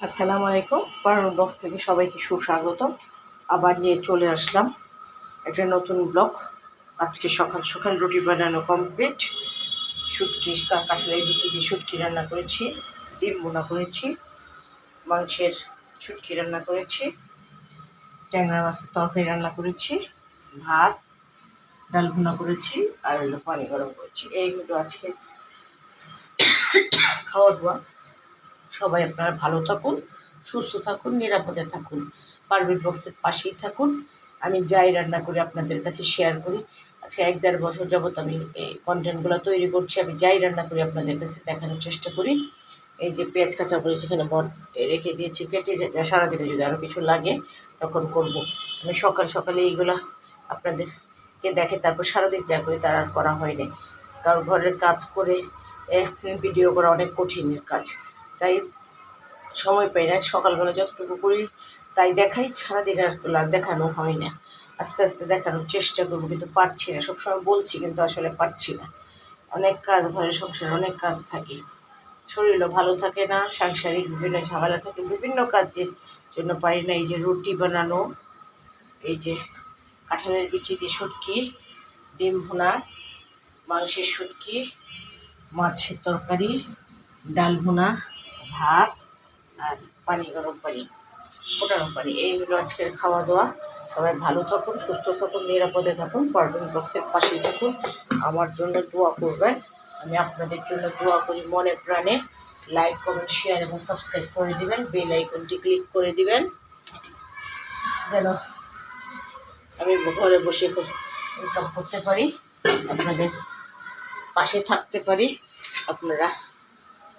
আসসালামু আলাইকুম। পারুল ব্লগস থেকে সবাইকে সুস্বাগতম। আবার নিয়ে চলে আসলাম একটা নতুন ব্লগ। আজকে সকাল সকাল রুটি বানানো কমপ্লিট। শুটকি কাঁঠালের বিচি দিয়ে শুটকি রান্না করেছি, ডিম বোনা করেছি, মাংসের শুটকি রান্না করেছি, ট্যাংরা মাছের তরকারি রান্না করেছি, ভাত ডাল ভুনা করেছি, আর হলো পানি গরম করেছি। এইগুলো আজকে খাওয়া দাওয়া। সবাই আপনারা ভালো থাকুন, সুস্থ থাকুন, নিরাপদে থাকুন, পারভিন ব্লগসের পাশেই থাকুন। আমি যাই রান্না করি আপনাদের কাছে শেয়ার করি। আজকে 1-1.5 বছর যাবৎ আমি এই কন্টেন্টগুলো তৈরি করছি। আমি যাই রান্না করি আপনাদের কাছে দেখানোর চেষ্টা করি। এই যে পেঁয়াজ কাঁচা করে যেখানে রেখে দিয়েছি, কেটে সারাদিনে যদি আরও কিছু লাগে তখন করব। আমি সকাল সকালে এইগুলো আপনাদেরকে দেখে তারপর সারাদিন যা করি তার আর করা হয়নি, কারণ ঘরের কাজ করে ভিডিও করা অনেক কঠিনের কাজ, তাই সময় পাই না। সকালবেলা যতটুকু করি তাই দেখাই, সারাদিন আর দেখানো হয় না। আস্তে আস্তে দেখানোর চেষ্টা করবো, কিন্তু পারছি না। সবসময় বলছি কিন্তু আসলে পারছি না। অনেক কাজ, ঘরের সংসারে অনেক কাজ থাকে, শরীরও ভালো থাকে না, সাংসারিক বিভিন্ন ঝামেলা থাকে, বিভিন্ন কাজের জন্য পারি না। এই যে রুটি বানানো, এই যে কাঁঠালের বিচি দিয়ে শুটকি, ডিম ভুনা, মাংসের শুটকি, মাছের তরকারি, ডাল ভুনা, ভাত আর পানি, গরম পানি, ফোটানো পানি, এইগুলো আজকের খাওয়া দাওয়া। সবাই ভালো থাকুন, সুস্থ থাকুন, নিরাপদে থাকুন, পারভিন ব্লগসের পাশেই থাকুন। আমার জন্য দোয়া করবেন, আমি আপনাদের জন্য দোয়া করি মনে প্রাণে। লাইক, কমেন্ট, শেয়ার এবং সাবস্ক্রাইব করে দিবেন, বেল আইকনটি ক্লিক করে দিবেন, যেন আমি ঘরে বসে ইনকাম করতে পারি, আপনাদের পাশে থাকতে পারি। আপনারা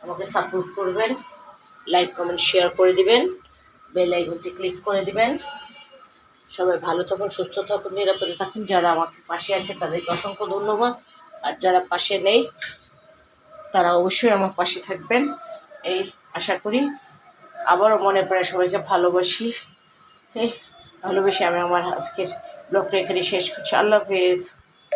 আমাকে সাপোর্ট করবেন, লাইক, কমেন্ট, শেয়ার করে দিবেন, বেল আইকনটি ক্লিক করে দিবেন। সবাই ভালো থাকুন, সুস্থ থাকুন, নিরাপদে থাকুন। যারা আমার পাশে আছে তাদেরকে অসংখ্য ধন্যবাদ, আর যারা পাশে নেই তারা অবশ্যই আমার পাশে থাকবেন এই আশা করি। আবারও মনে পড়ে সবাইকে ভালোবাসি। ভালোবেসে আমি আমার আজকের ব্লগটা এখানে শেষ করছি। আল্লাহ হাফেজ।